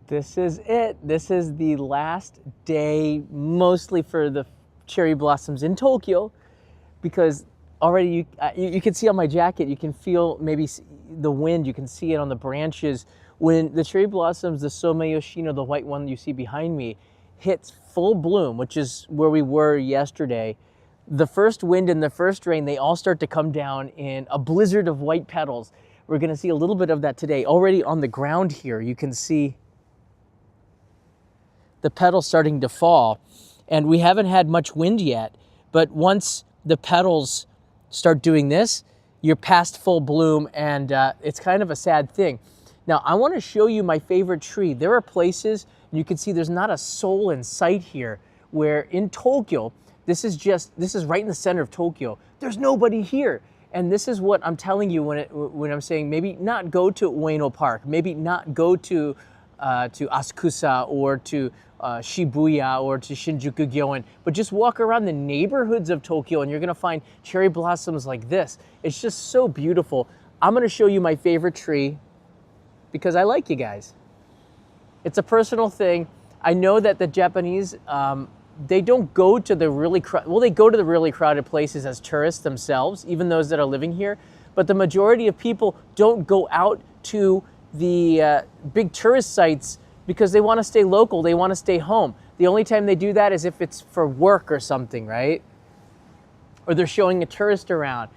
This is it. This is the last day, mostly for the cherry blossoms in Tokyo, because already you can see on my jacket, you can feel maybe the wind, you can see it on the branches. When the cherry blossoms, the Someyoshino, the white one you see behind me, hits full bloom, which is where we were yesterday, the first wind and the first rain, they all start to come down in a blizzard of white petals. We're gonna see a little bit of that today. Already on the ground here, you can see the petals starting to fall. And we haven't had much wind yet, but once the petals start doing this, you're past full bloom, and it's kind of a sad thing. Now, I want to show you my favorite tree. There are places, you can see there's not a soul in sight here, where in Tokyo, this is right in the center of Tokyo. There's nobody here. And this is what I'm telling you when I'm saying maybe not go to Ueno Park, maybe not go to Asakusa or to Shibuya or to Shinjuku Gyoen, but just walk around the neighborhoods of Tokyo and you're gonna find cherry blossoms like this. It's just so beautiful. I'm gonna show you my favorite tree because I like you guys. It's a personal thing. I know that the Japanese, they don't go to the they go to the really crowded places as tourists themselves, even those that are living here, but the majority of people don't go out to the big tourist sites because they want to stay local, they want to stay home. The only time they do that is if it's for work or something, right? Or they're showing a tourist around.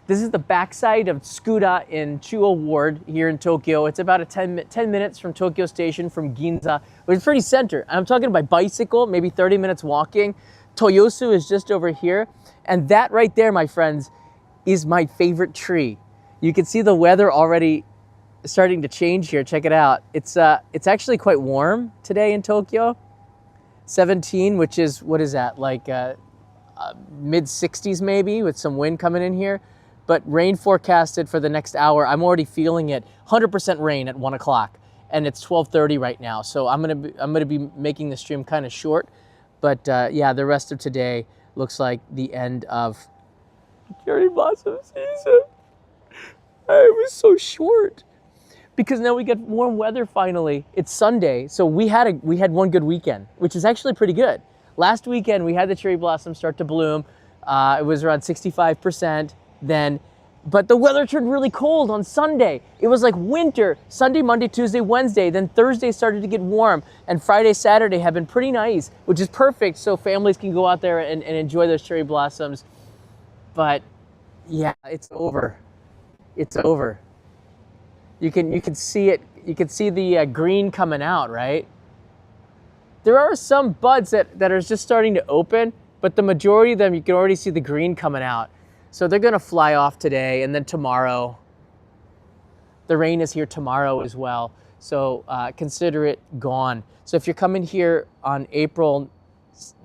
This is the backside of Sakura in Chuo Ward here in Tokyo. It's about 10 minutes from Tokyo Station, from Ginza, but it's pretty center. I'm talking by bicycle, maybe 30 minutes walking. Toyosu is just over here. And that right there, my friends, is my favorite tree. You can see the weather already starting to change here. Check it out. It's actually quite warm today in Tokyo. 17, which is, what is that, like mid 60s maybe, with some wind coming in here. But rain forecasted for the next hour. I'm already feeling it. 100% rain at 1 o'clock, and it's 12:30 right now. So I'm gonna be making the stream kind of short. But yeah, the rest of today looks like the end of cherry blossom season. It was so short, because now we get warm weather finally. It's Sunday, so we had one good weekend, which is actually pretty good. Last weekend we had the cherry blossoms start to bloom. It was around 65% then, but the weather turned really cold on Sunday. It was like winter. Sunday, Monday, Tuesday, Wednesday, then Thursday started to get warm, and Friday, Saturday have been pretty nice, which is perfect so families can go out there and enjoy those cherry blossoms. But yeah, it's over. It's over. You can see it. You can see the green coming out, right? There are some buds that are just starting to open, but the majority of them, you can already see the green coming out. So they're gonna fly off today, and then tomorrow. The rain is here tomorrow as well, so consider it gone. So if you're coming here on April,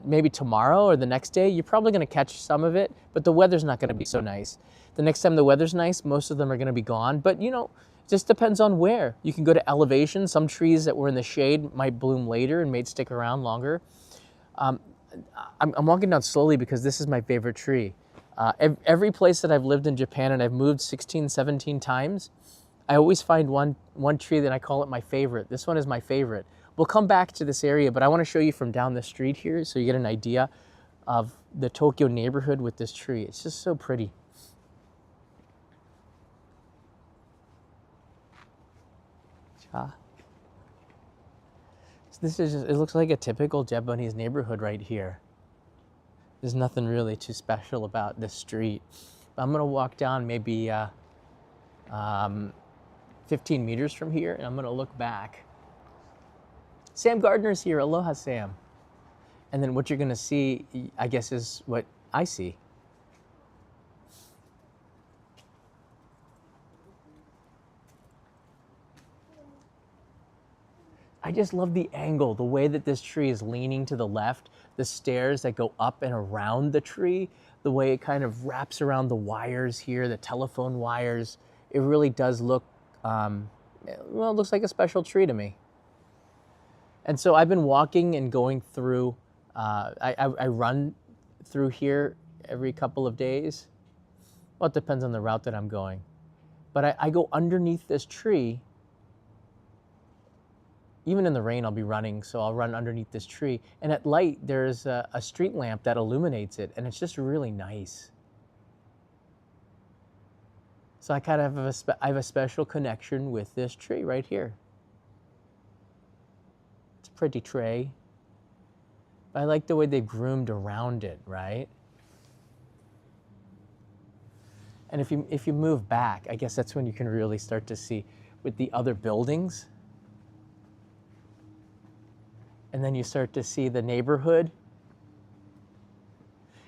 maybe tomorrow or the next day, you're probably gonna catch some of it, but the weather's not gonna be so nice. The next time the weather's nice, most of them are gonna be gone, but you know, just depends on where. You can go to elevation. Some trees that were in the shade might bloom later and may stick around longer. I'm walking down slowly because this is my favorite tree. Every place that I've lived in Japan, and I've moved 16, 17 times, I always find one tree that I call it my favorite. This one is my favorite. We'll come back to this area, but I want to show you from down the street here so you get an idea of the Tokyo neighborhood with this tree. It's just so pretty. So this is just, it looks like a typical Japanese neighborhood right here. There's nothing really too special about this street. I'm gonna walk down maybe 15 meters from here, and I'm gonna look back. Sam Gardner's here. Aloha, Sam. And then what you're gonna see, I guess, is what I see. I just love the angle, the way that this tree is leaning to the left, the stairs that go up and around the tree, the way it kind of wraps around the wires here, the telephone wires. It really does look, well, it looks like a special tree to me. And so I've been walking and going through, I run through here every couple of days. Well, it depends on the route that I'm going. But I go underneath this tree, even in the rain, I'll be running, so I'll run underneath this tree. And at light, there's a street lamp that illuminates it, and it's just really nice. So I kind of have I have a special connection with this tree right here. It's a pretty tree. I like the way they groomed around it, right? And if you move back, I guess that's when you can really start to see with the other buildings. And then you start to see the neighborhood.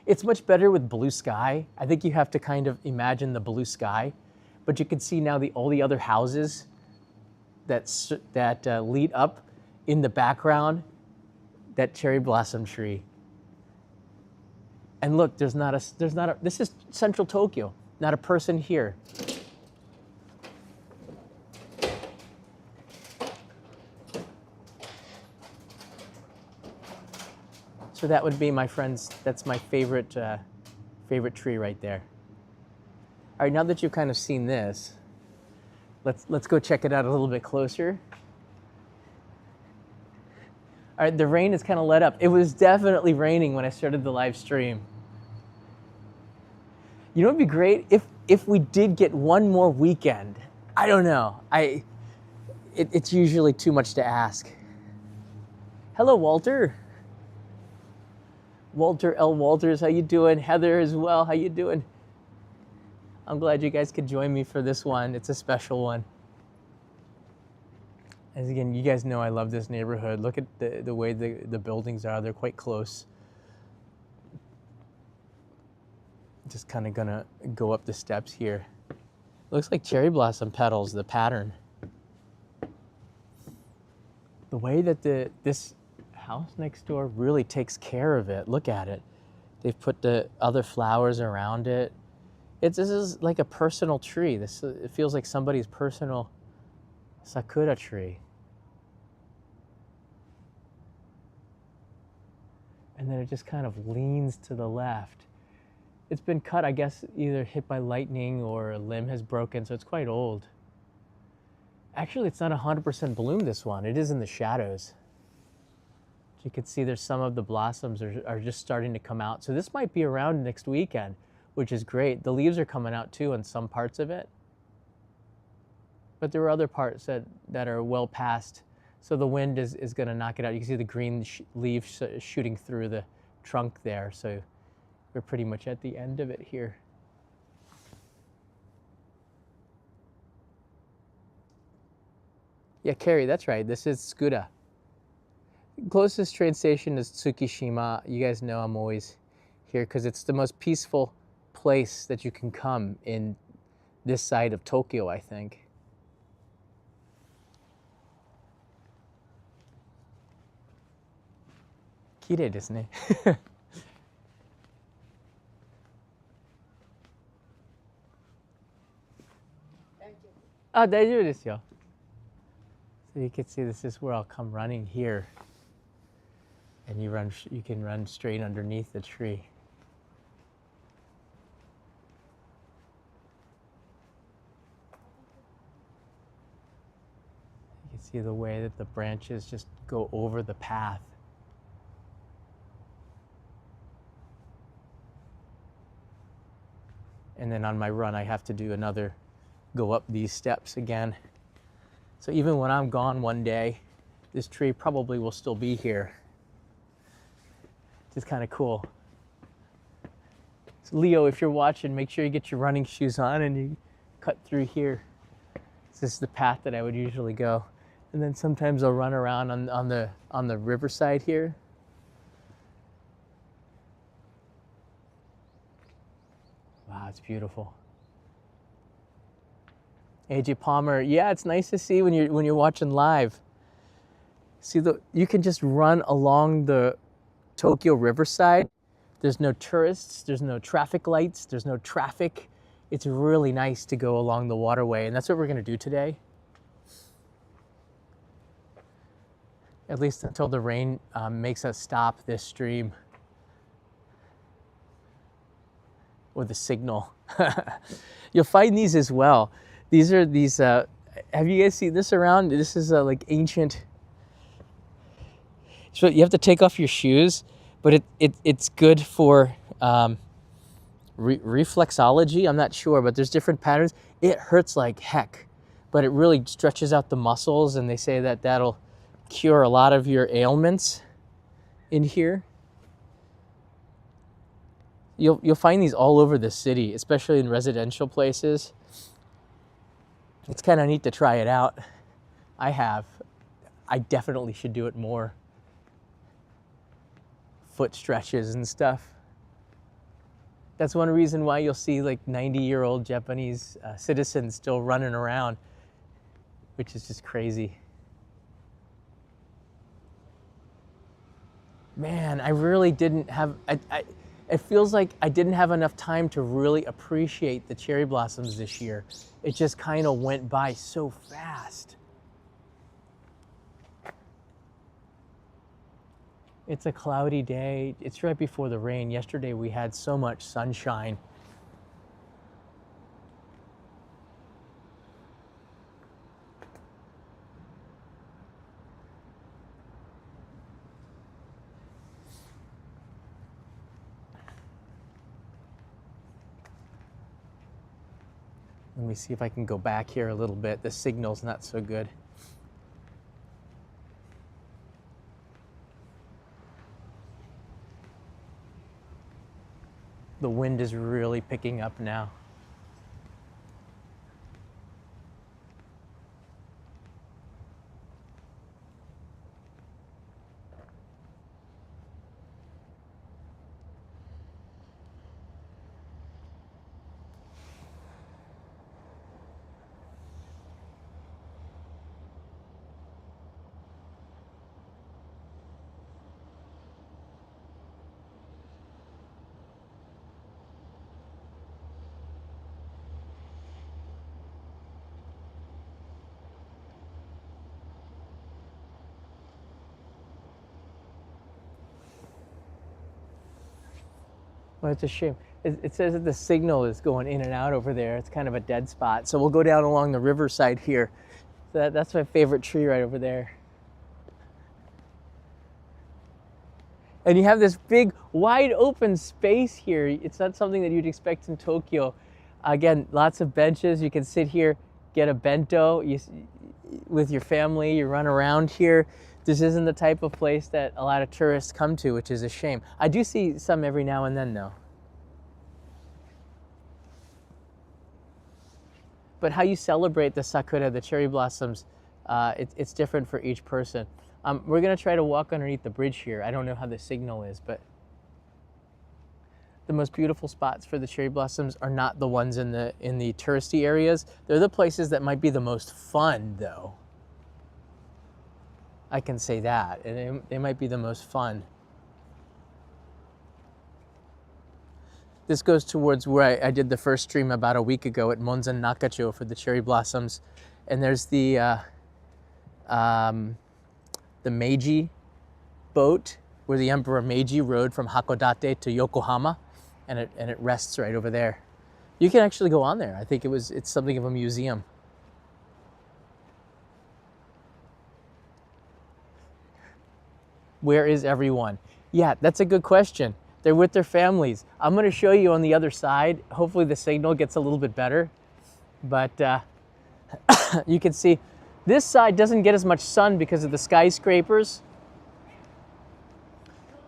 It's much better with blue sky. I think you have to kind of imagine the blue sky, but you can see now all the other houses that lead up in the background, that cherry blossom tree. And look, this is central Tokyo, not a person here. So that would be, my friends, that's my favorite tree right there. All right, now that you've kind of seen this, let's go check it out a little bit closer. All right, the rain is kind of let up. It was definitely raining when I started the live stream. You know, it'd be great if we did get one more weekend. I don't know. It's usually too much to ask. Hello, Walter. Walter L. Walters, how you doing? Heather as well, how you doing? I'm glad you guys could join me for this one. It's a special one. As again, you guys know I love this neighborhood. Look at the way the buildings are. They're quite close. Just kind of gonna go up the steps here. Looks like cherry blossom petals, the pattern. The way that this house next door really takes care of it. Look at it. They've put the other flowers around it. This is like a personal tree. It feels like somebody's personal Sakura tree. And then it just kind of leans to the left. It's been cut, I guess, either hit by lightning or a limb has broken, so it's quite old. Actually, it's not 100% bloom, this one. It is in the shadows. You can see there's some of the blossoms are just starting to come out. So this might be around next weekend, which is great. The leaves are coming out too in some parts of it. But there are other parts that are well past. So the wind is going to knock it out. You can see the green leaves shooting through the trunk there. So we're pretty much at the end of it here. Yeah, Carrie, that's right. This is Sakura. Closest train station is Tsukishima. You guys know I'm always here because it's the most peaceful place that you can come in this side of Tokyo, I think. Kirei desu ne. あ、大丈夫ですよ。So you can see this is where I'll come running here. And you can run straight underneath the tree. You can see the way that the branches just go over the path. And then on my run, I have to go up these steps again. So even when I'm gone one day, this tree probably will still be here. It's kind of cool. So Leo, if you're watching, make sure you get your running shoes on and you cut through here. This is the path that I would usually go. And then sometimes I'll run around on the riverside here. Wow, it's beautiful. AJ Palmer, yeah, it's nice to see when you're watching live. See, you can just run along the Tokyo riverside. There's no tourists, there's no traffic lights, there's no traffic. It's really nice to go along the waterway, and that's what we're gonna do today. At least until the rain makes us stop this stream. Or the signal. You'll find these as well. These are have you guys seen this around? This is like ancient So you have to take off your shoes, but it's good for reflexology. I'm not sure, but there's different patterns. It hurts like heck, but it really stretches out the muscles, and they say that that'll cure a lot of your ailments in here. You'll find these all over the city, especially in residential places. It's kind of neat to try it out. I definitely should do it more. Foot stretches and stuff. That's one reason why you'll see like 90-year-old Japanese citizens still running around, which is just crazy. Man, I really didn't have, it feels like I didn't have enough time to really appreciate the cherry blossoms this year. It just kind of went by so fast. It's a cloudy day. It's right before the rain. Yesterday we had so much sunshine. Let me see if I can go back here a little bit. The signal's not so good. The wind is really picking up now. Well, it's a shame. It says that the signal is going in and out over there. It's kind of a dead spot. So we'll go down along the riverside here. That's my favorite tree right over there. And you have this big, wide open space here. It's not something that you'd expect in Tokyo. Again, lots of benches. You can sit here, get a bento with your family. You run around here. This isn't the type of place that a lot of tourists come to, which is a shame. I do see some every now and then, though. But how you celebrate the Sakura, the cherry blossoms, it's different for each person. We're going to try to walk underneath the bridge here. I don't know how the signal is, but the most beautiful spots for the cherry blossoms are not the ones in the touristy areas. They're the places that might be the most fun, though. I can say that. And they might be the most fun. This goes towards where I did the first stream about a week ago at Monzen Nakacho for the cherry blossoms. And there's the Meiji boat where the Emperor Meiji rode from Hakodate to Yokohama, and it rests right over there. You can actually go on there. I think it's something of a museum. Where is everyone? Yeah, that's a good question. They're with their families. I'm going to show you on the other side. Hopefully the signal gets a little bit better. But you can see this side doesn't get as much sun because of the skyscrapers.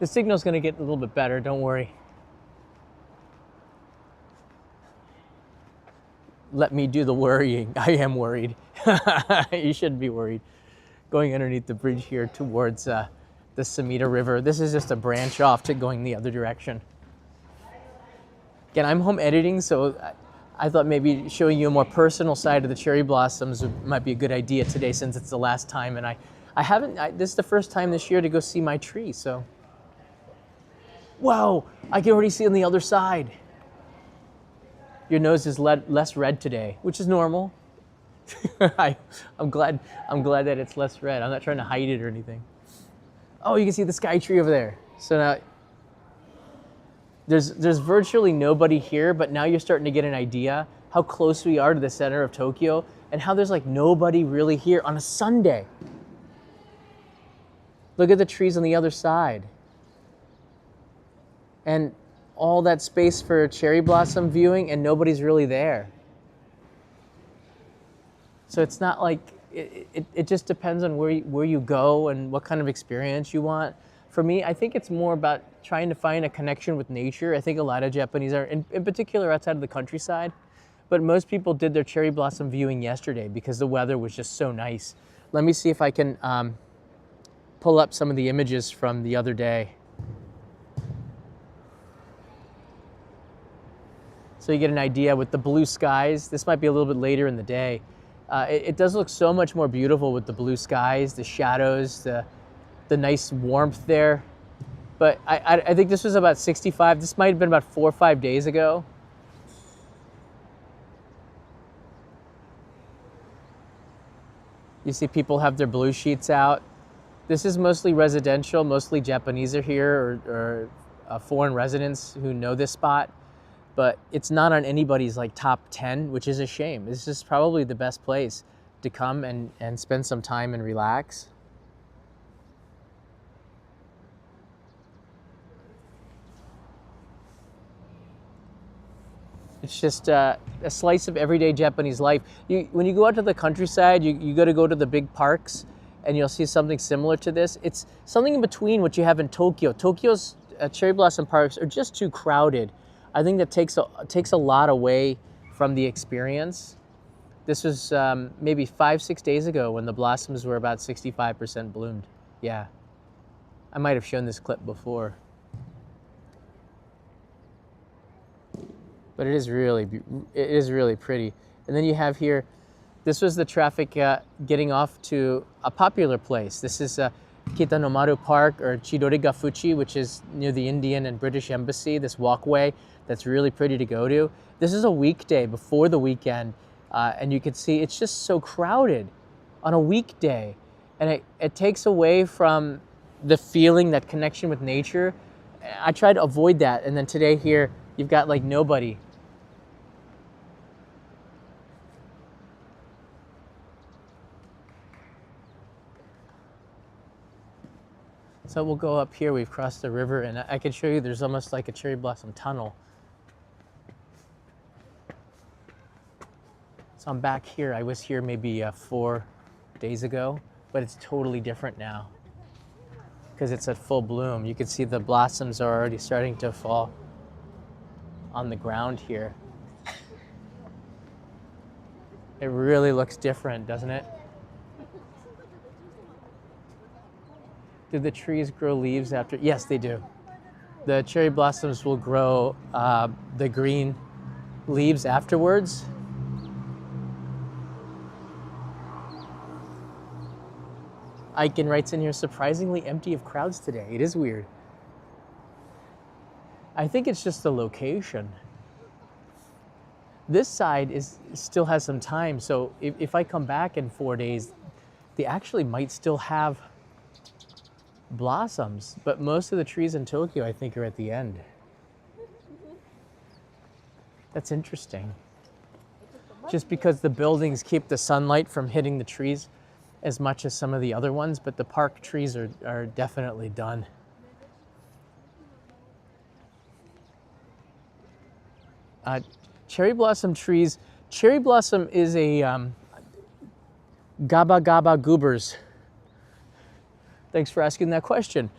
The signal's going to get a little bit better, don't worry. Let me do the worrying. I am worried. You shouldn't be worried. Going underneath the bridge here towards the Sumida River. This is just a branch off to going the other direction. Again, I'm home editing, so I thought maybe showing you a more personal side of the cherry blossoms might be a good idea today, since it's the last time, and this is the first time this year to go see my tree, so. Whoa, I can already see on the other side. Your nose is less red today, which is normal. I'm glad that it's less red. I'm not trying to hide it or anything. Oh, you can see the sky tree over there. So now there's virtually nobody here, but now you're starting to get an idea how close we are to the center of Tokyo and how there's like nobody really here on a Sunday. Look at the trees on the other side. And all that space for cherry blossom viewing, and nobody's really there. So it's not like, it just depends on where you go and what kind of experience you want. For me, I think it's more about trying to find a connection with nature. I think a lot of Japanese are, in particular outside of the countryside, but most people did their cherry blossom viewing yesterday because the weather was just so nice. Let me see if I can pull up some of the images from the other day. So you get an idea with the blue skies. This might be a little bit later in the day. It does look so much more beautiful with the blue skies, the shadows, the nice warmth there. But I think this was about 65. This might have been about 4 or 5 days ago. You see people have their blue sheets out. This is mostly residential, mostly Japanese are here, or foreign residents who know this spot. But it's not on anybody's like top 10, which is a shame. This is probably the best place to come and spend some time and relax. It's just a slice of everyday Japanese life. When you go out to the countryside, you got to go to the big parks, and you'll see something similar to this. It's something in between what you have in Tokyo. Tokyo's cherry blossom parks are just too crowded. I think that takes a lot away from the experience. This was maybe 5-6 days ago when the blossoms were about 65% bloomed. Yeah, I might have shown this clip before. But it is really pretty. And then you have here, this was the traffic getting off to a popular place. This is Kitanomaru Park, or Chidorigafuchi, which is near the Indian and British Embassy, this walkway that's really pretty to go to. This is a weekday before the weekend, and you can see it's just so crowded on a weekday. And it takes away from the feeling, that connection with nature. I try to avoid that. And then today here, you've got like nobody. So we'll go up here, we've crossed the river, and I can show you there's almost like a cherry blossom tunnel. So I'm back here. I was here maybe 4 days ago, but it's totally different now because it's at full bloom. You can see the blossoms are already starting to fall on the ground here. It really looks different, doesn't it? Do the trees grow leaves after? Yes, they do. The cherry blossoms will grow the green leaves afterwards. Aiken writes in here, surprisingly empty of crowds today. It is weird. I think it's just the location. This side still has some time, so if I come back in 4 days, they actually might still have blossoms, but most of the trees in Tokyo, I think, are at the end. That's interesting. Just because the buildings keep the sunlight from hitting the trees as much as some of the other ones, but the park trees are definitely done. Cherry blossom trees. Cherry blossom is a gaba gaba goobers. Thanks for asking that question.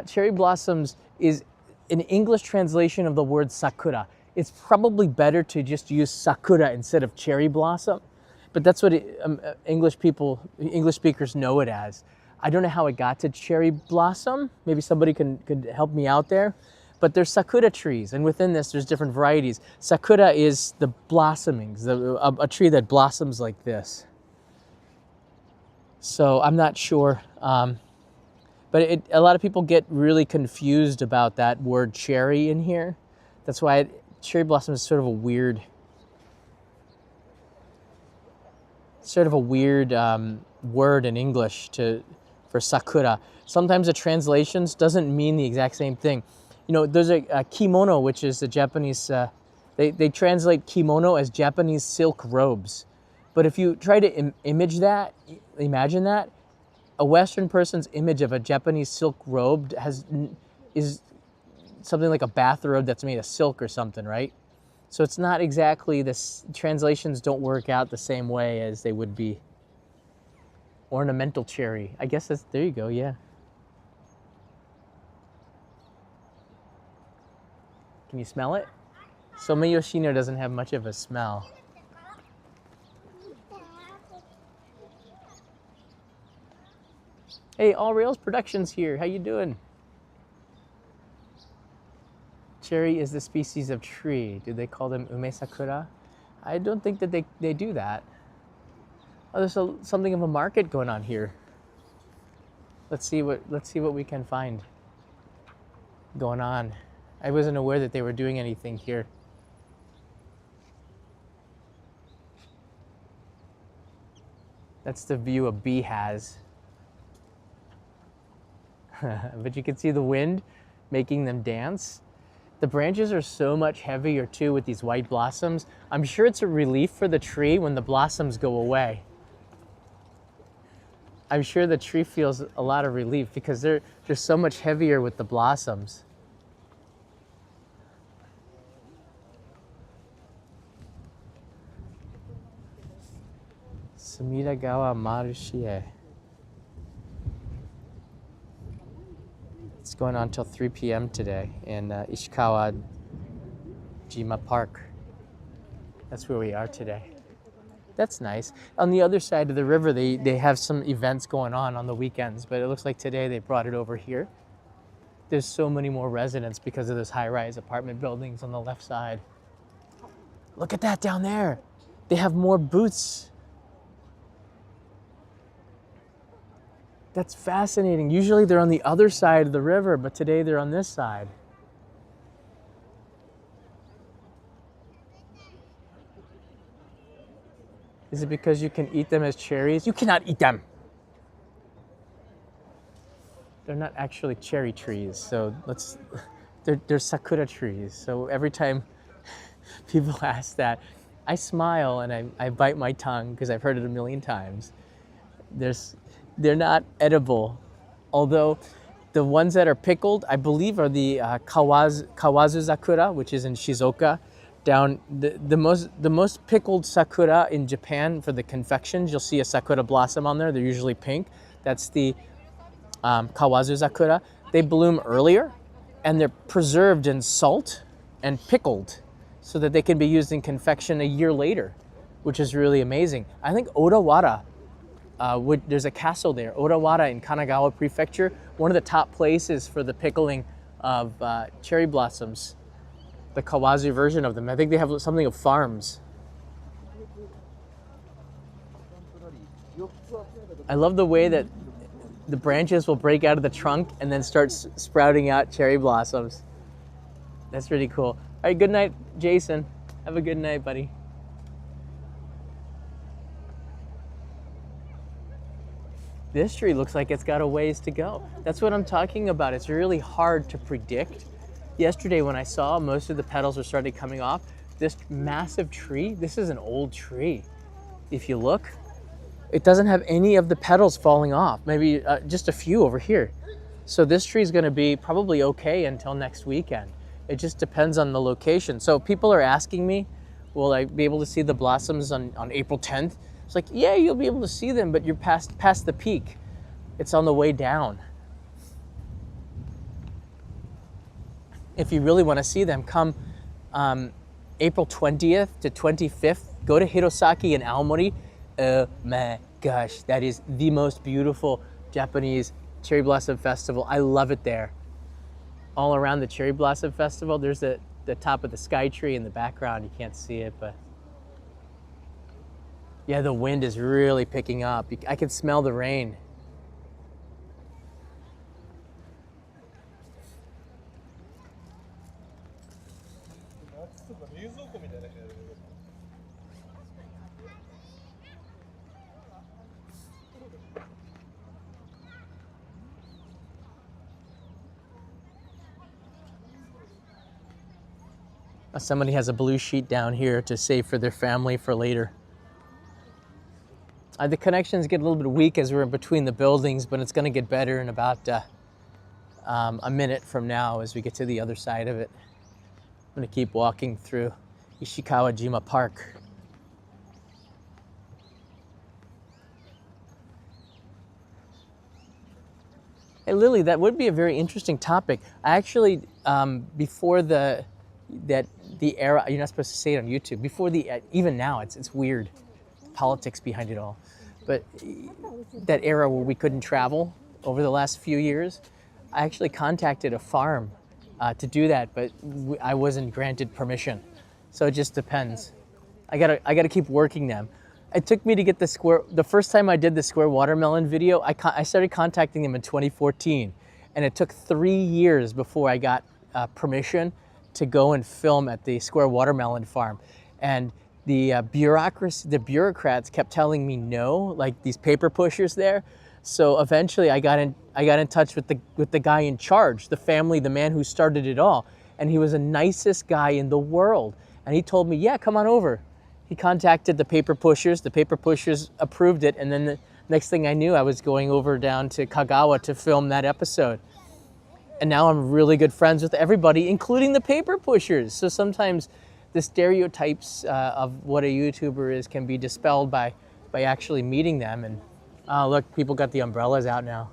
Cherry blossoms is an English translation of the word Sakura. It's probably better to just use Sakura instead of cherry blossom, but that's what English speakers know it as. I don't know how it got to cherry blossom. Maybe somebody could help me out there. But there's Sakura trees, and within this, there's different varieties. Sakura is the blossomings, a tree that blossoms like this. So I'm not sure. But a lot of people get really confused about that word cherry in here. That's why cherry blossom is sort of a weird word in English for sakura. Sometimes the translations doesn't mean the exact same thing. You know, there's a kimono, which is the Japanese, they translate kimono as Japanese silk robes. But if you try to imagine that, a Western person's image of a Japanese silk robe is something like a bathrobe that's made of silk or something, right? So it's not exactly this. Translations don't work out the same way as they would be. Ornamental cherry. I guess that's, there you go, yeah. Can you smell it? Someyoshino doesn't have much of a smell. Hey, All Rails Productions here. How you doing? Cherry is the species of tree. Do they call them ume sakura? I don't think that they do that. Oh, there's something of a market going on here. Let's see what we can find going on. I wasn't aware that they were doing anything here. That's the view a bee has. But you can see the wind making them dance. The branches are so much heavier too with these white blossoms. I'm sure it's a relief for the tree when the blossoms go away. I'm sure the tree feels a lot of relief because they're so much heavier with the blossoms. Sumidagawa Marushie. It's going on until 3 p.m. today in Ishikawa Jima Park. That's where we are today. That's nice. On the other side of the river, they have some events going on the weekends, but it looks like today they brought it over here. There's so many more residents because of those high-rise apartment buildings on the left side. Look at that down there. They have more booths. That's fascinating. Usually they're on the other side of the river, but today they're on this side. Is it because you can eat them as cherries? You cannot eat them. They're not actually cherry trees, so they're sakura trees. So every time people ask that, I smile and I bite my tongue because I've heard it a million times. They're not edible, although the ones that are pickled, I believe, are the Kawazu Sakura, which is in Shizuoka. Down the most pickled sakura in Japan for the confections, you'll see a sakura blossom on there. They're usually pink. That's the Kawazu Sakura. They bloom earlier, and they're preserved in salt and pickled so that they can be used in confection a year later, which is really amazing. I think Odawara. There's a castle there, Odawara in Kanagawa Prefecture, one of the top places for the pickling of cherry blossoms, the Kawazu version of them. I think they have something of farms. I love the way that the branches will break out of the trunk and then start sprouting out cherry blossoms. That's really cool. All right, good night, Jason. Have a good night, buddy. This tree looks like it's got a ways to go. That's what I'm talking about. It's really hard to predict. Yesterday when I saw most of the petals were starting coming off, this massive tree, this is an old tree. If you look, it doesn't have any of the petals falling off, maybe just a few over here. So this tree is gonna be probably okay until next weekend. It just depends on the location. So people are asking me, will I be able to see the blossoms on April 10th? It's like, yeah, you'll be able to see them, but you're past the peak. It's on the way down. If you really want to see them, come April 20th to 25th. Go to Hirosaki and Aomori. Oh my gosh, that is the most beautiful Japanese cherry blossom festival. I love it there. All around the cherry blossom festival, there's the top of the sky tree in the background. You can't see it, but yeah, the wind is really picking up. I can smell the rain. Somebody has a blue sheet down here to save for their family for later. The connections get a little bit weak as we're in between the buildings, but it's going to get better in about a minute from now as we get to the other side of it. I'm going to keep walking through Ishikawa-jima Park. Hey Lily, that would be a very interesting topic. I actually, before the era, you're not supposed to say it on YouTube. Before even now, it's weird, politics behind it all. But that era where we couldn't travel over the last few years, I actually contacted a farm to do that, but I wasn't granted permission. So it just depends. I gotta keep working them. It took me to get the first time I did the square watermelon video, I started contacting them in 2014. And it took 3 years before I got permission to go and film at the square watermelon farm. And the bureaucrats kept telling me no, like these paper pushers there. So eventually I got in touch with the guy in charge, the man who started it all. And he was the nicest guy in the world. And he told me, yeah, come on over. He contacted the paper pushers. The paper pushers approved it. And then the next thing I knew, I was going over down to Kagawa to film that episode. And now I'm really good friends with everybody, including the paper pushers. So sometimes the stereotypes of what a YouTuber is can be dispelled by actually meeting them. And look, people got the umbrellas out now.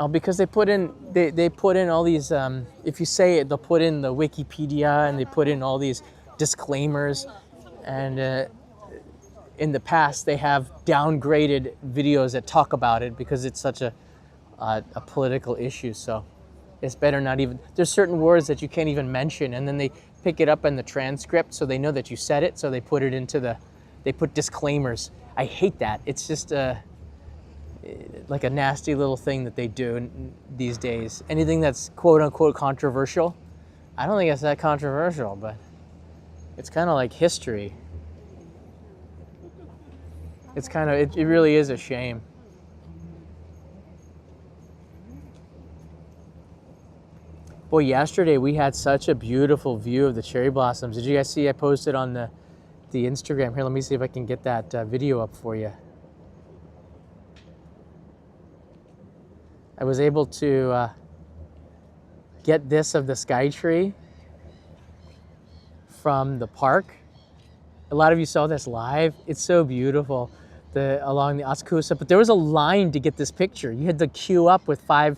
Oh, because they put in all these, if you say it, they'll put in the Wikipedia and they put in all these disclaimers. And in the past, they have downgraded videos that talk about it because it's such a political issue. So it's better not even, there's certain words that you can't even mention, and then they pick it up in the transcript so they know that you said it, so they put it into they put disclaimers. I hate that. It's just like a nasty little thing that they do these days. Anything that's quote unquote controversial, I don't think it's that controversial, but it's kind of like history. It's kind of, it really is a shame. Boy, yesterday we had such a beautiful view of the cherry blossoms. Did you guys see I posted on the Instagram? Here, let me see if I can get that video up for you. I was able to get this of the sky tree from the park. A lot of you saw this live. It's so beautiful along the Asakusa, but there was a line to get this picture. You had to queue up with five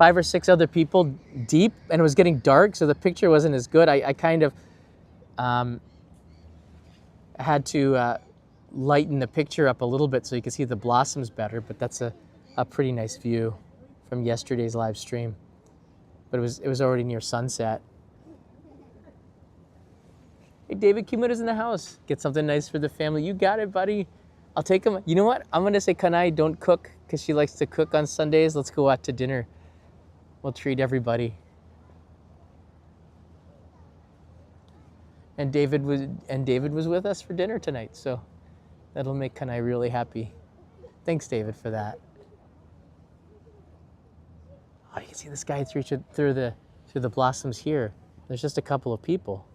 or six other people deep, and it was getting dark, so the picture wasn't as good. I kind of had to lighten the picture up a little bit so you can see the blossoms better, but that's a pretty nice view from yesterday's live stream. But it was already near sunset. Hey, David Kimura's in the house. Get something nice for the family. You got it, buddy. I'll take him. You know what? I'm going to say Kanai don't cook because she likes to cook on Sundays. Let's go out to dinner. We'll treat everybody. And David was with us for dinner tonight, so that'll make Kanai really happy. Thanks, David, for that. Oh, you can see the sky through the blossoms here. There's just a couple of people.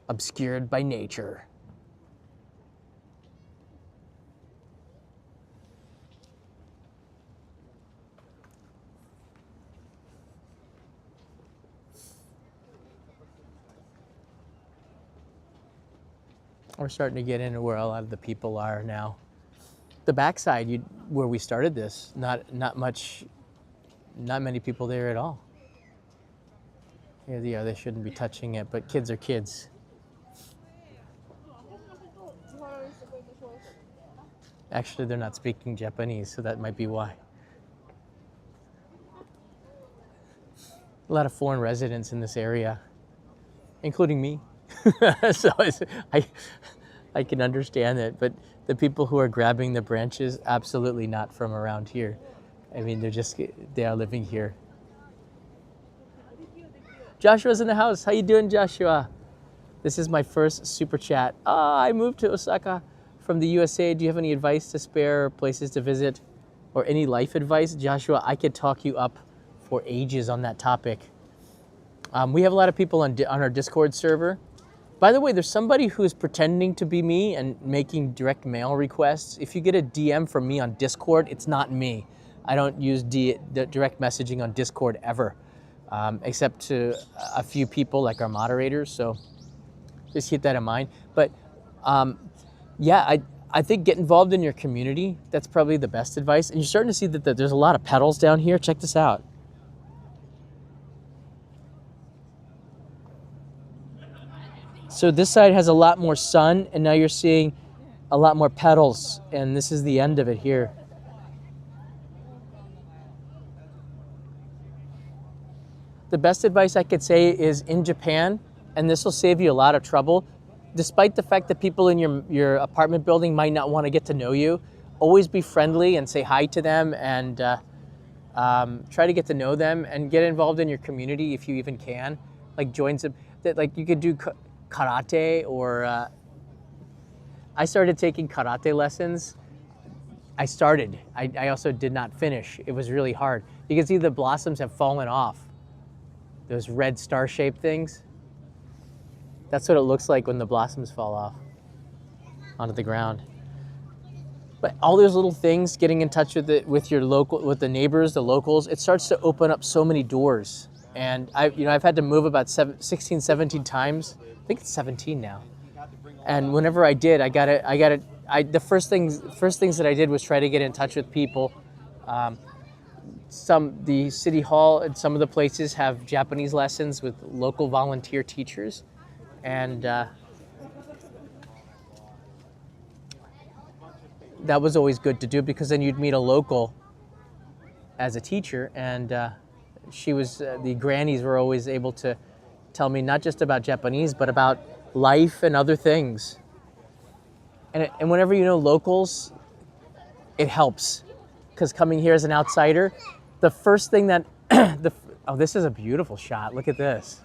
Obscured by nature. We're starting to get into where a lot of the people are now. The backside, where we started this, not many people there at all. Here they are. They shouldn't be touching it, but kids are kids. Actually, they're not speaking Japanese, so that might be why. A lot of foreign residents in this area, including me. So I can understand it, but the people who are grabbing the branches, absolutely not from around here. I mean, they are living here. Joshua's in the house. How you doing, Joshua? This is my first super chat. I moved to Osaka from the USA. Do you have any advice to spare, places to visit, or any life advice? Joshua, I could talk you up for ages on that topic. We have a lot of people on our Discord server. By the way, there's somebody who is pretending to be me and making direct mail requests. If you get a DM from me on Discord, it's not me. I don't use the direct messaging on Discord ever, except to a few people like our moderators. So just keep that in mind. But yeah, I think get involved in your community. That's probably the best advice. And you're starting to see that there's a lot of petals down here. Check this out. So this side has a lot more sun, and now you're seeing a lot more petals, and this is the end of it here. The best advice I could say is in Japan, and this will save you a lot of trouble, despite the fact that people in your apartment building might not want to get to know you, always be friendly and say hi to them, and try to get to know them and get involved in your community if you even can. Like join some, like you could do karate, or I started taking karate lessons. I also did not finish. It was really hard. You can see the blossoms have fallen off. Those red star-shaped things. That's what it looks like when the blossoms fall off onto the ground. But all those little things, getting in touch with the neighbors, the locals, it starts to open up so many doors. And I've had to move about 16, 17 times. I think it's 17 now. And whenever I did, the first things that I did was try to get in touch with people. The city hall and some of the places have Japanese lessons with local volunteer teachers. And that was always good to do, because then you'd meet a local as a teacher, and the grannies were always able to tell me not just about Japanese, but about life and other things. And whenever you know locals, it helps, because coming here as an outsider, the first thing that, oh, this is a beautiful shot. Look at this,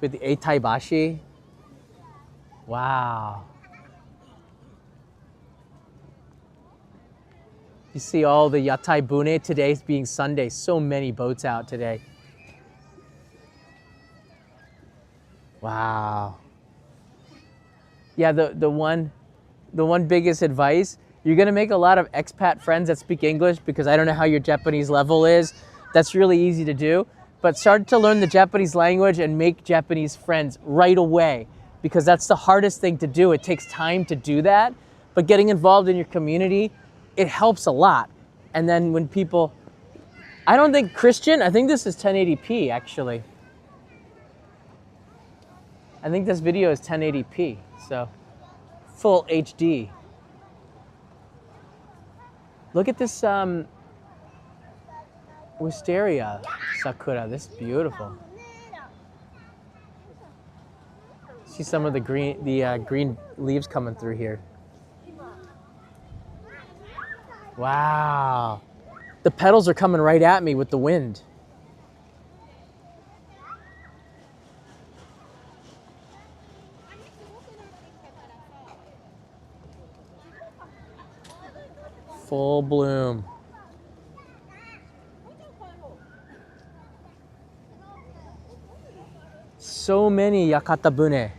with the Eitaibashi. Wow. You see all the yatai bune, today being Sunday, so many boats out today. Wow. Yeah, the one biggest advice, you're gonna make a lot of expat friends that speak English, because I don't know how your Japanese level is. That's really easy to do. But start to learn the Japanese language and make Japanese friends right away, because that's the hardest thing to do. It takes time to do that, but getting involved in your community, it helps a lot. And then when people, I don't think Christian, I think this is 1080p actually. I think this video is 1080p, so full HD. Look at this wisteria sakura. This is beautiful. See some of the green leaves coming through here. Wow. The petals are coming right at me with the wind. Full bloom. So many yakatabune.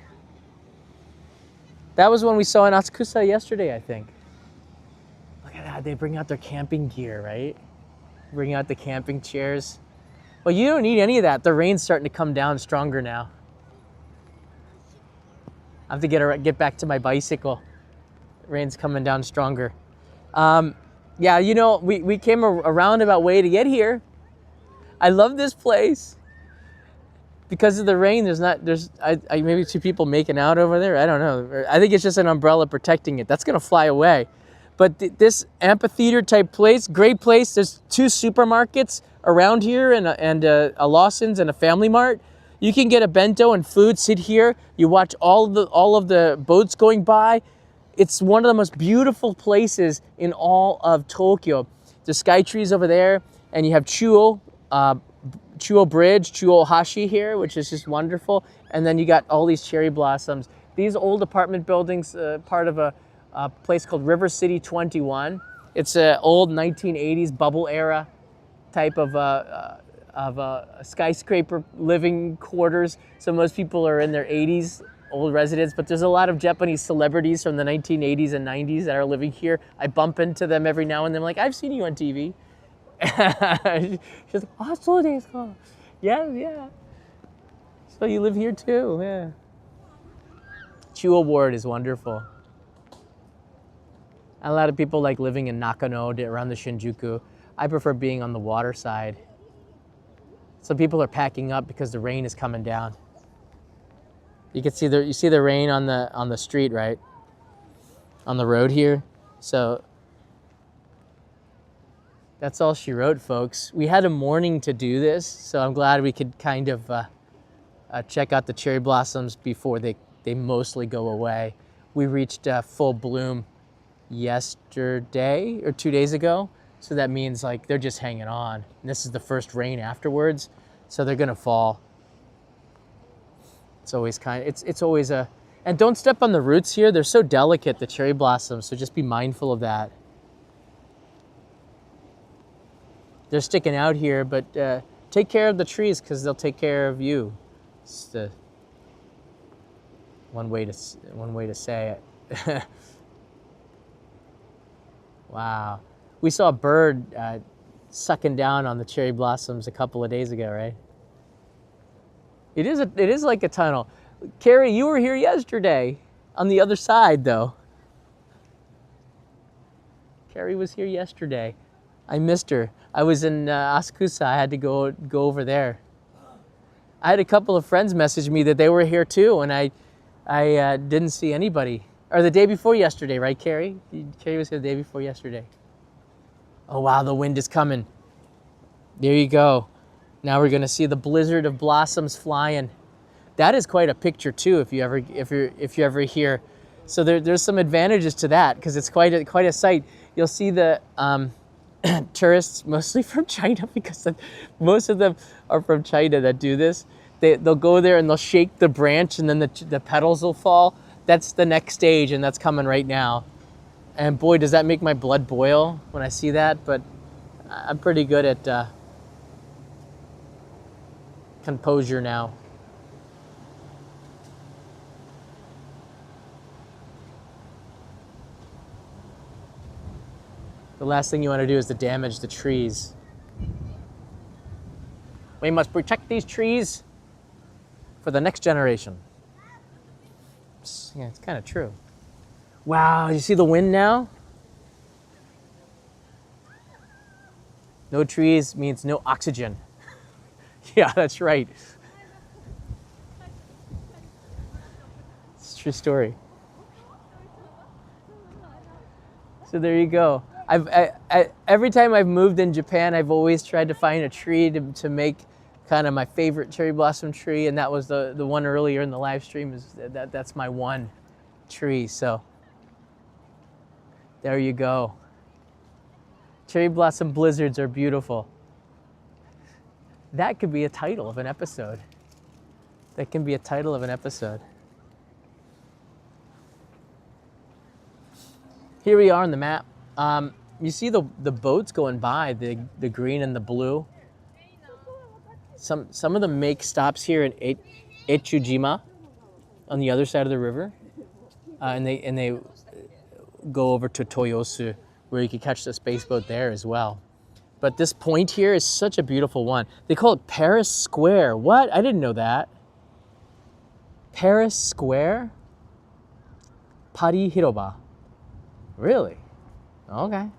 That was one we saw in Asakusa yesterday, I think. Look at that, they bring out their camping gear, right? Bring out the camping chairs. Well, you don't need any of that. The rain's starting to come down stronger now. I have to get back to my bicycle. Rain's coming down stronger. Yeah, you know, we came a roundabout way to get here. I love this place. Because of the rain, maybe two people making out over there. I don't know. I think it's just an umbrella protecting it. That's gonna fly away. But this amphitheater type place, great place. There's 2 supermarkets around here, and a Lawson's and a Family Mart. You can get a bento and food, sit here. You watch all of the boats going by. It's one of the most beautiful places in all of Tokyo. The sky trees over there, and you have Chuo Chuo Bridge, Chuo Hashi here, which is just wonderful. And then you got all these cherry blossoms. These old apartment buildings, part of a place called River City 21. It's an old 1980s bubble era type of skyscraper living quarters. So most people are in their 80s, old residents, but there's a lot of Japanese celebrities from the 1980s and 90s that are living here. I bump into them every now and then, like, I've seen you on TV. She's like, oh, so desu ka? Yeah, yeah. So you live here too, yeah. Chuo Ward is wonderful. A lot of people like living in Nakano, around the Shinjuku. I prefer being on the water side. Some people are packing up because the rain is coming down. You can see the rain on the street, right? On the road here. So that's all she wrote, folks. We had a morning to do this, so I'm glad we could kind of check out the cherry blossoms before they mostly go away. We reached full bloom yesterday or 2 days ago, so that means like they're just hanging on. And this is the first rain afterwards, so they're gonna fall. It's always it's always a, and don't step on the roots here. They're so delicate, the cherry blossoms, so just be mindful of that. They're sticking out here, but take care of the trees because they'll take care of you. It's the one way to say it. Wow, we saw a bird sucking down on the cherry blossoms a couple of days ago, right? It is like a tunnel. Carrie, you were here yesterday on the other side, though. Carrie was here yesterday. I missed her. I was in Asakusa. I had to go over there. I had a couple of friends message me that they were here too, and I didn't see anybody. Or the day before yesterday, right, Carrie? Carrie was here the day before yesterday. Oh wow, the wind is coming. There you go. Now we're gonna see the blizzard of blossoms flying. That is quite a picture too, if you ever hear. So there's some advantages to that because it's quite a sight. You'll see the tourists, mostly from China, because most of them are from China that do this. They'll go there and they'll shake the branch and then the petals will fall. That's the next stage, and that's coming right now. And boy, does that make my blood boil when I see that, but I'm pretty good at composure now. The last thing you want to do is to damage the trees. We must protect these trees for the next generation. Yeah, it's kind of true. Wow, you see the wind now? No trees means no oxygen. Yeah, that's right. It's a true story. So there you go. Every time I've moved in Japan, I've always tried to find a tree to make kind of my favorite cherry blossom tree, and that was the one earlier in the live stream. That's my one tree. So there you go. Cherry blossom blizzards are beautiful. That could be a title of an episode. That can be a title of an episode. Here we are on the map. You see the boats going by, the green and the blue. Some of them make stops here in Echujima on the other side of the river, and they go over to Toyosu, where you can catch the space boat there as well. But this point here is such a beautiful one. They call it Paris Square. What? I didn't know that. Paris Square? Paris Hiroba. Really? Okay.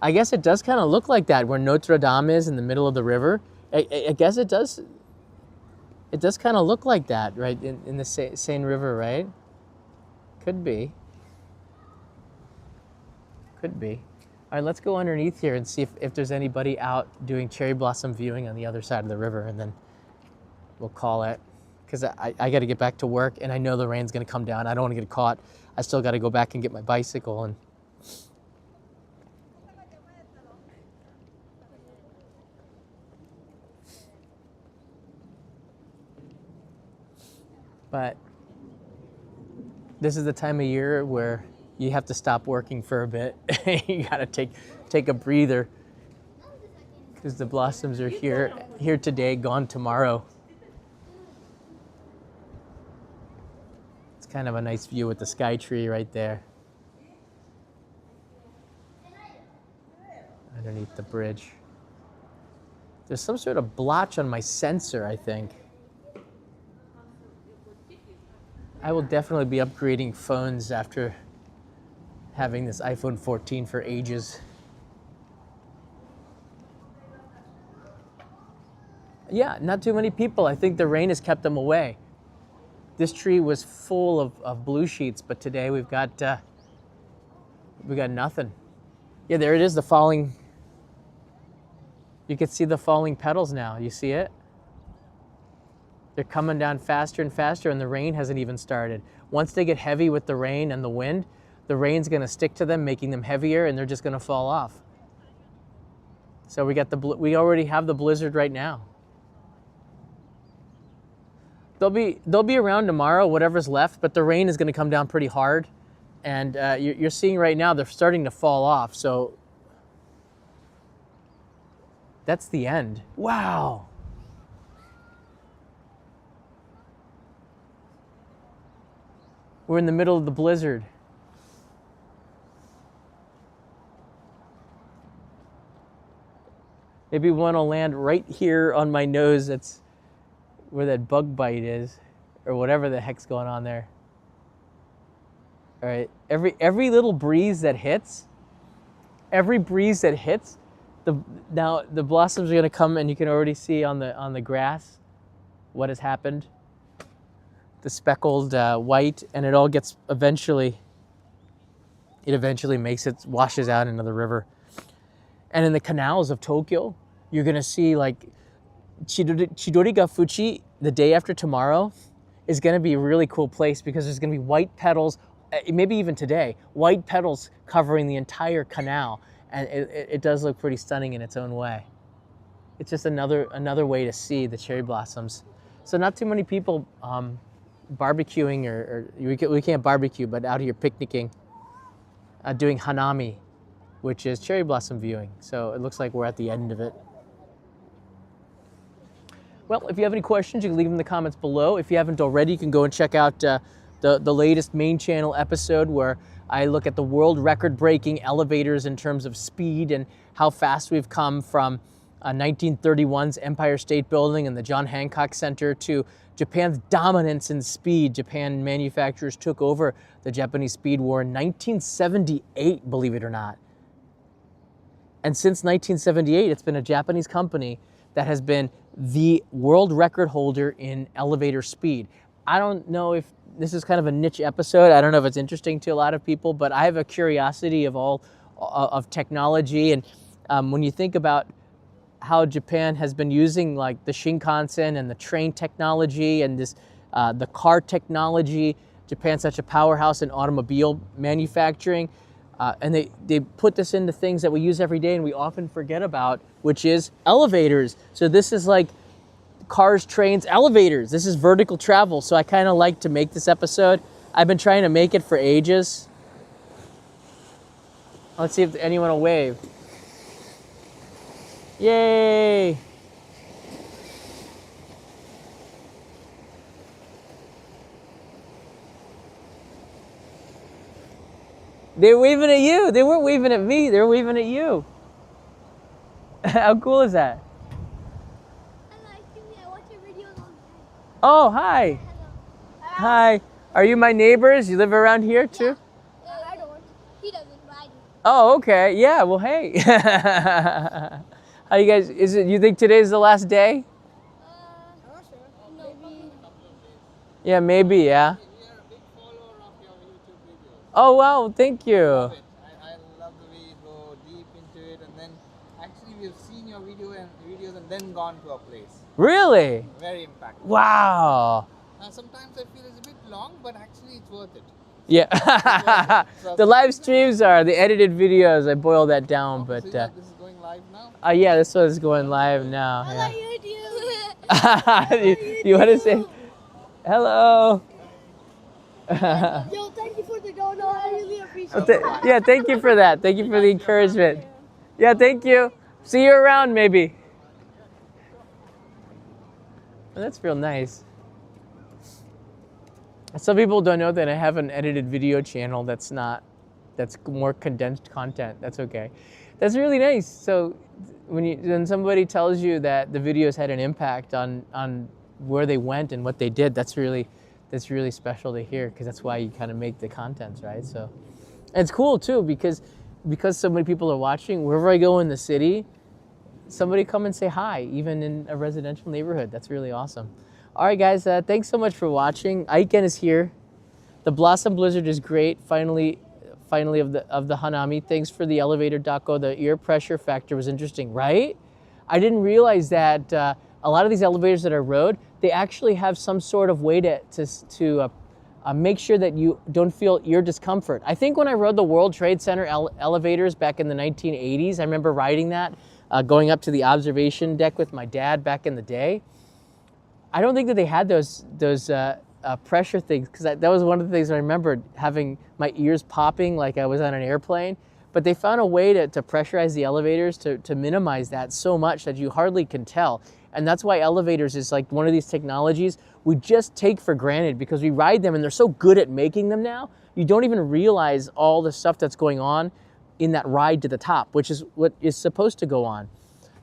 I guess it does kind of look like that, where Notre Dame is in the middle of the river. I guess it does. It does kind of look like that, right, in the Seine River, right? Could be. Could be. All right, let's go underneath here and see if there's anybody out doing cherry blossom viewing on the other side of the river, and then we'll call it. Because I got to get back to work, and I know the rain's going to come down. I don't want to get caught. I still got to go back and get my bicycle. And But this is the time of year where you have to stop working for a bit. You gotta take a breather because the blossoms are here today, gone tomorrow. It's kind of a nice view with the sky tree right there underneath the bridge. There's some sort of blotch on my sensor, I think. I will definitely be upgrading phones after having this iPhone 14 for ages. Yeah, not too many people. I think the rain has kept them away. This tree was full of blue sheets, but today we've got nothing. Yeah, there it is, the falling. You can see the falling petals now. You see it? They're coming down faster and faster, and the rain hasn't even started. Once they get heavy with the rain and the wind, the rain's going to stick to them, making them heavier, and they're just going to fall off. So we already have the blizzard right now. They'll be around tomorrow, whatever's left, but the rain is going to come down pretty hard, and you're seeing right now they're starting to fall off. So that's the end. Wow. We're in the middle of the blizzard. Maybe one will land right here on my nose. That's where that bug bite is, or whatever the heck's going on there. All right, every little breeze that hits, now the blossoms are gonna come, and you can already see on the grass what has happened. The speckled white, and it all gets eventually washes out into the river. And in the canals of Tokyo, you're gonna see like Chidoriga Fuchi the day after tomorrow is gonna be a really cool place because there's gonna be white petals, maybe even today, white petals covering the entire canal. And it does look pretty stunning in its own way. It's just another way to see the cherry blossoms. So not too many people barbecuing, or we can't barbecue, but out here picnicking, doing hanami, which is cherry blossom viewing. So it looks like we're at the end of it. Well, if you have any questions, you can leave them in the comments below. If you haven't already, you can go and check out the latest main channel episode where I look at the world record-breaking elevators in terms of speed and how fast we've come from 1931's Empire State Building and the John Hancock Center to Japan's dominance in speed. Japan manufacturers took over the Japanese speed war in 1978, believe it or not. And since 1978, it's been a Japanese company that has been the world record holder in elevator speed. I don't know if this is kind of a niche episode. I don't know if it's interesting to a lot of people, but I have a curiosity of technology. And when you think about how Japan has been using like the Shinkansen and the train technology and the car technology, Japan's such a powerhouse in automobile manufacturing. And they put this into things that we use every day and we often forget about, which is elevators. So this is like cars, trains, elevators. This is vertical travel. So I kind of like to make this episode. I've been trying to make it for ages. Let's see if anyone will wave. Yay! They're waving at you. They weren't waving at me. They were waving at you. How cool is that? I watch your videos all the time. Oh, hi. Hello. Hi. Are you my neighbors? You live around here too? Yeah. I don't. He doesn't, but I do. Oh, okay. Yeah, well, hey. How you guys, you think today's the last day? I'm not sure. Maybe. Yeah, maybe, yeah. We are a big follower of your YouTube videos. Oh, wow, thank you. Love it. I love the way you go deep into it, and then actually we've seen your videos and then gone to a place. Really? Very impactful. Wow. Sometimes I feel it's a bit long, but actually it's worth it. Yeah. The live streams are the edited videos. I boil that down, but So this is going live now? yeah, this one is going live now. I Yeah. like YouTube. You want to say? Hello. Yo, thank you for the donut. I really appreciate it. Yeah, thank you for that. Thank you for the encouragement. Yeah, thank you. See you around maybe. Well, that's real nice. Some people don't know that I have an edited video channel that's more condensed content. That's okay. That's really nice. So when somebody tells you that the videos had an impact on where they went and what they did, that's really special to hear, because that's why you kind of make the contents, right? So and it's cool too, because so many people are watching. Wherever I go in the city, somebody come and say hi, even in a residential neighborhood. That's really awesome. All right, guys, thanks so much for watching. Aiken is here. The Blossom Blizzard is great. Finally of the Hanami. Thanks for the elevator, Dako. The ear pressure factor was interesting, right? I didn't realize that a lot of these elevators that I rode, they actually have some sort of way to make sure that you don't feel ear discomfort. I think when I rode the World Trade Center elevators back in the 1980s, I remember riding that, going up to the observation deck with my dad back in the day. I don't think that they had those pressure things, because that was one of the things I remembered, having my ears popping like I was on an airplane. But they found a way to pressurize the elevators to minimize that so much that you hardly can tell. And that's why elevators is like one of these technologies we just take for granted, because we ride them and they're so good at making them now. You don't even realize all the stuff that's going on in that ride to the top, which is what is supposed to go on.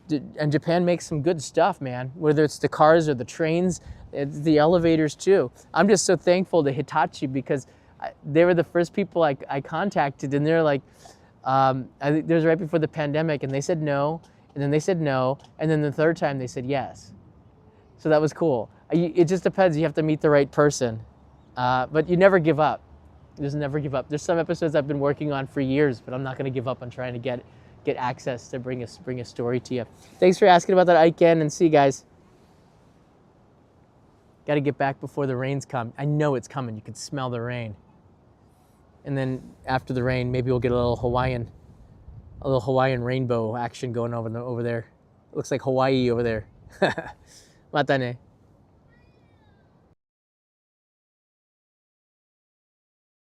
And Japan makes some good stuff, man. Whether it's the cars or the trains, it's the elevators too. I'm just so thankful to Hitachi, because they were the first people I contacted, and they're like, I think it was right before the pandemic, and they said no, and then they said no, and then the third time they said yes. So that was cool. It just depends. You have to meet the right person, but you never give up. Just never give up. There's some episodes I've been working on for years, but I'm not going to give up on trying to get access to bring a story to you. Thanks for asking about that, Aiken, and see you guys. Got to get back before the rains come. I know it's coming. You can smell the rain. And then after the rain, maybe we'll get a little Hawaiian rainbow action going over there. It looks like Hawaii over there. Mata ne.